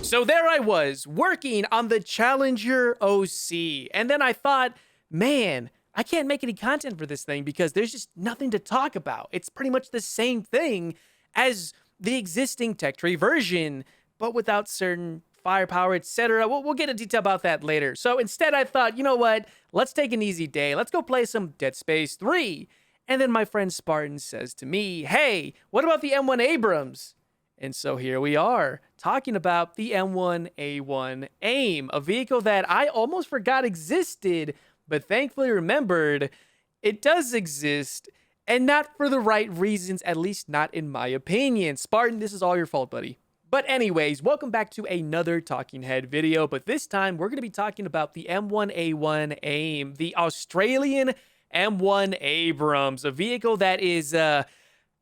So there I was, working on the Challenger OC, and then I thought, man, I can't make any content for this thing because there's just nothing to talk about. It's pretty much the same thing as the existing tech tree version, but without certain firepower, etc. We'll get into detail about that later. So instead I thought, you know what? Let's take an easy day. Let's go play some Dead Space 3. And then my friend Spartan says to me, hey, what about the M1 Abrams? And so here we are, talking about the M1A1 AIM, a vehicle that I almost forgot existed, but thankfully remembered it does exist, and not for the right reasons, at least not in my opinion. Spartan, this is all your fault, buddy. But anyways, welcome back to another Talking Head video, but this time we're going to be talking about the M1A1 AIM, the Australian M1 Abrams, a vehicle that is,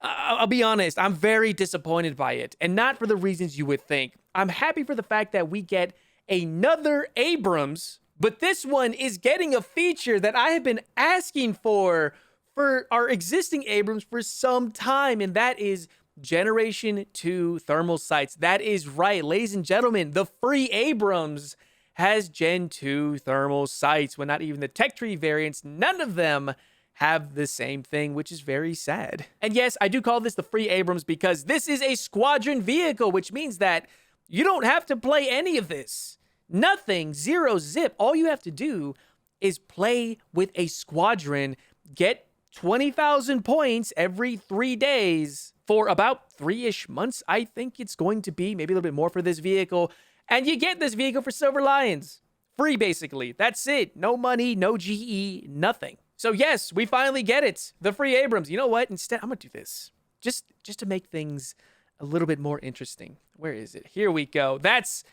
I'll be honest, I'm very disappointed by it, and not for the reasons you would think. I'm happy for the fact that we get another Abrams, but this one is getting a feature that I have been asking for our existing Abrams for some time, and that is Generation 2 thermal sights. That is right, ladies and gentlemen, the free Abrams has Gen 2 thermal sights, when not even the tech tree variants, none of them have the same thing, which is very sad. And yes, I do call this the free Abrams because this is a squadron vehicle, which means that you don't have to play any of this. Nothing, zero zip. All you have to do is play with a squadron, get 20,000 points every 3 days for about 3-ish months, I think it's going to be, maybe a little bit more for this vehicle. And you get this vehicle for Silver Lions. Free, basically. That's it. No money, no GE, nothing. So yes, we finally get it. The free Abrams. You know what? Instead, I'm going to do this. Just to make things a little bit more interesting. Where is it? Here we go. That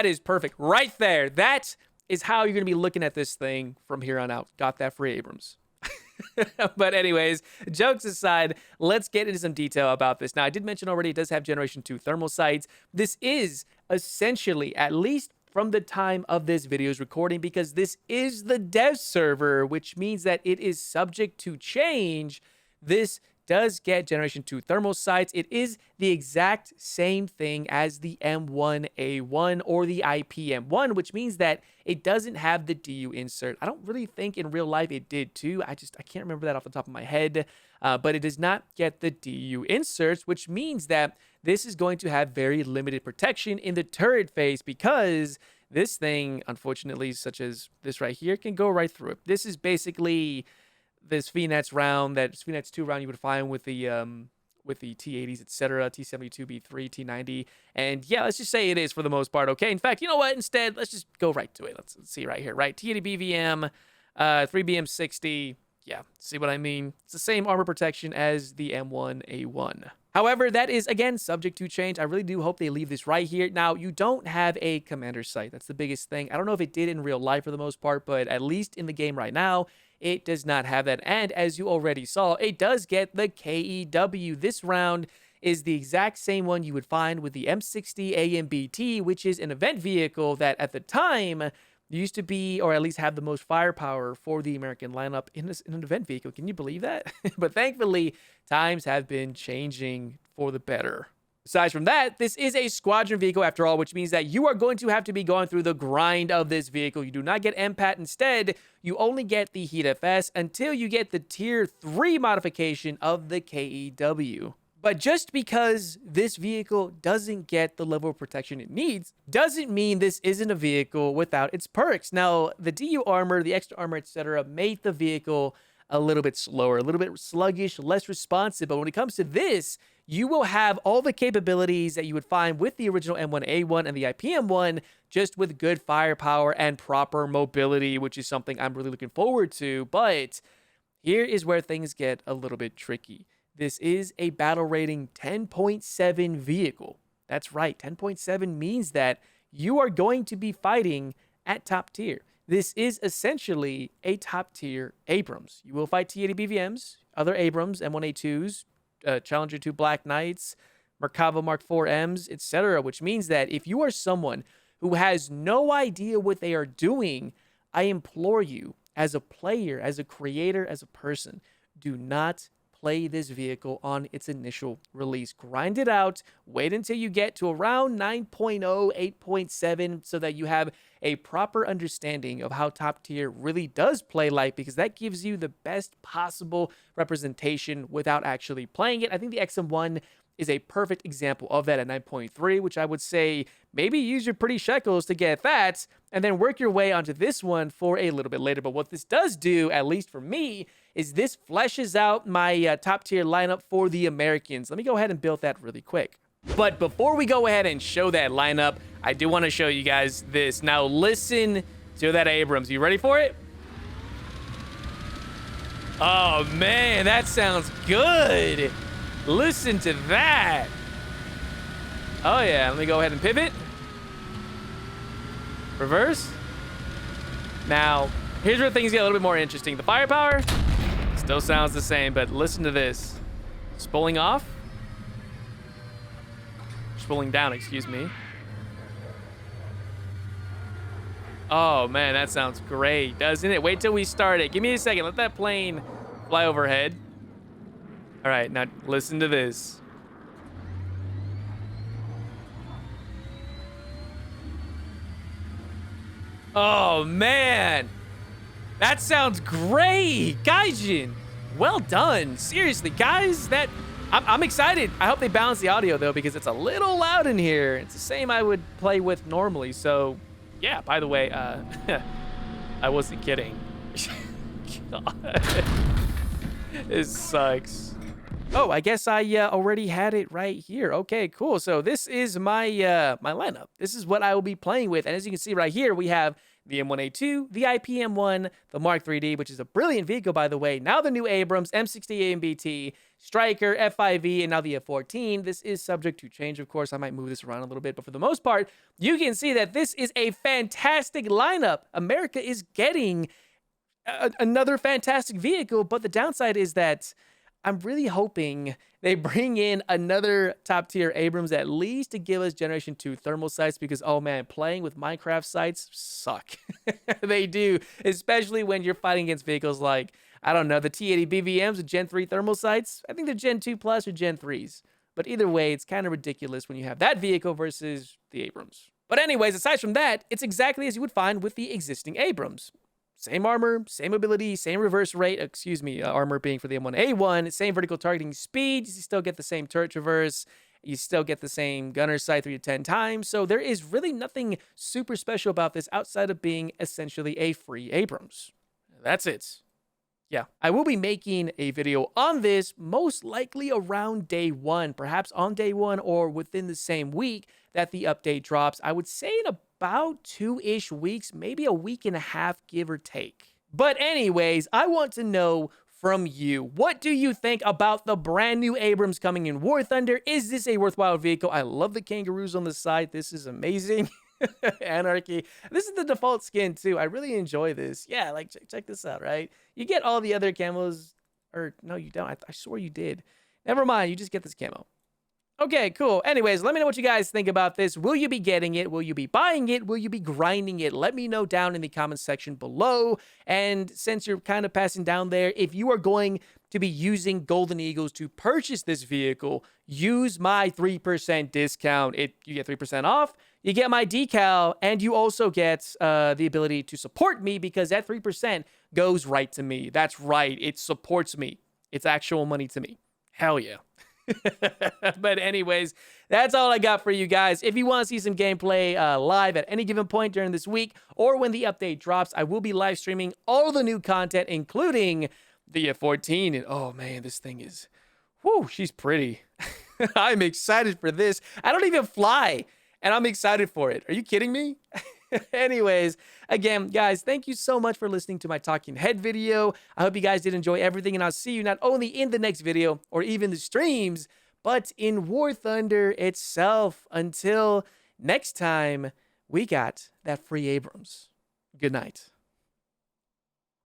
is perfect. Right there. That is how you're going to be looking at this thing from here on out. Got that free Abrams. But anyways, jokes aside, let's get into some detail about this. Now, I did mention already it does have Generation 2 thermal sights. This is essentially, at least from the time of this video's recording, because this is the dev server, which means that it is subject to change. This does get Generation 2 thermal sights. It is the exact same thing as the M1A1 or the IPM1, which means that it doesn't have the DU insert. I don't really think in real life it did too. I can't remember that off the top of my head, but it does not get the DU inserts, which means that this is going to have very limited protection in the turret phase because this thing, unfortunately, such as this right here, can go right through it. This is basically this VNets round, that VNets 2 round you would find with the T80s, etc., T72B3, T90, and yeah, let's just say it is for the most part okay. In fact, you know what? Instead, let's just go right to it. Let's see right here, right? T80 BVM, 3BM60. Yeah, see what I mean? It's the same armor protection as the M1A1. However, that is, again, subject to change. I really do hope they leave this right here. Now, you don't have a commander sight. That's the biggest thing. I don't know if it did in real life for the most part, but at least in the game right now, it does not have that. And as you already saw, it does get the KEW. This round is the exact same one you would find with the M60 AMBT, which is an event vehicle that at the time used to be, or at least have the most firepower for the American lineup in an event vehicle. Can you believe that? But thankfully, times have been changing for the better. Aside from that, this is a squadron vehicle after all, which means that you are going to have to be going through the grind of this vehicle. You do not get MPAT. Instead, you only get the Heat FS until you get the Tier 3 modification of the KEW. But just because this vehicle doesn't get the level of protection it needs, doesn't mean this isn't a vehicle without its perks. Now, the DU armor, the extra armor, etc., made the vehicle a little bit slower, a little bit sluggish, less responsive. But when it comes to this, you will have all the capabilities that you would find with the original M1A1 and the IPM1, just with good firepower and proper mobility, which is something I'm really looking forward to. But here is where things get a little bit tricky. This is a battle rating 10.7 vehicle. That's right, 10.7 means that you are going to be fighting at top tier. This is essentially a top tier Abrams. You will fight T80 BVMs, other Abrams, M1A2s, Challenger 2 Black Knights, Merkava Mark 4Ms, etc., which means that if you are someone who has no idea what they are doing, I implore you, as a player, as a creator, as a person, do not play this vehicle on its initial release. Grind it out, wait until you get to around 9.0, 8.7, so that you have a proper understanding of how top tier really does play like, because that gives you the best possible representation without actually playing it. I think the XM1 is a perfect example of that at 9.3, which I would say maybe use your pretty shekels to get that, and then work your way onto this one for a little bit later. But what this does do, at least for me, is this fleshes out my top tier lineup for the Americans. Let me go ahead and build that really quick. But before we go ahead and show that lineup, I do want to show you guys this. Now listen to that Abrams. You ready for it? Oh man, that sounds good. Listen to that. Oh yeah, let me go ahead and pivot. Reverse. Now, here's where things get a little bit more interesting. The firepower still sounds the same, but listen to this. Spooling off. Spooling down, excuse me. Oh man, that sounds great, doesn't it? Wait till we start it. Give me a second. Let that plane fly overhead. All right, now listen to this. Oh man, that sounds great, Gaijin. Well done. Seriously, guys, I'm excited. I hope they balance the audio though, because it's a little loud in here. It's the same I would play with normally. So yeah, by the way, I wasn't kidding. God. This sucks. Oh, I guess I already had it right here. Okay, cool. So this is my my lineup. This is what I will be playing with. And as you can see right here, we have the M1A2, the IPM1, the Mark 3D, which is a brilliant vehicle, by the way. Now the new Abrams, M60 AMBT, Striker, F5E, and now the F14. This is subject to change, of course. I might move this around a little bit, but for the most part, you can see that this is a fantastic lineup. America is getting another fantastic vehicle, but the downside is that I'm really hoping they bring in another top tier Abrams at least to give us Generation 2 thermal sights, because, oh man, playing with Minecraft sights suck. They do, especially when you're fighting against vehicles like, I don't know, the T80 BVMs with Gen 3 thermal sights. I think they're Gen 2 Plus or Gen 3s. But either way, it's kind of ridiculous when you have that vehicle versus the Abrams. But anyways, aside from that, it's exactly as you would find with the existing Abrams. Same armor, same ability, same reverse rate, armor being for the M1A1, same vertical targeting speed, you still get the same turret traverse, you still get the same gunner sight 3 to 10 times, so there is really nothing super special about this outside of being essentially a free Abrams. That's it. Yeah, I will be making a video on this most likely around day 1, perhaps on day 1 or within the same week that the update drops. I would say in about 2-ish weeks, maybe a week and a half, give or take. But anyways, I want to know from you, what do you think about the brand new Abrams coming in War Thunder? Is this a worthwhile vehicle? I love the kangaroos on the side. This is amazing. Anarchy. This is the default skin too. I really enjoy this. Yeah, like check this out, right? You get all the other camos, or no, you don't. I swore you did. Never mind, you just get this camo. Okay, cool. Anyways, let me know what you guys think about this. Will you be getting it? Will you be buying it? Will you be grinding it? Let me know down in the comment section below. And since you're kind of passing down there, if you are going to be using Golden Eagles to purchase this vehicle, use my 3% discount. You get 3% off, you get my decal, and you also get the ability to support me, because that 3% goes right to me. That's right. It supports me. It's actual money to me. Hell yeah. But anyways, that's all I got for you guys. If you want to see some gameplay live at any given point during this week, or when the update drops, I will be live streaming all the new content, including the F14. And oh man, this thing is, whoo, she's pretty. I'm excited for this. I don't even fly, and I'm excited for it. Are you kidding me? Anyways, again, guys, thank you so much for listening to my talking head video. I hope you guys did enjoy everything, and I'll see you not only in the next video or even the streams, but in War Thunder itself. Until next time, we got that free Abrams. Good night.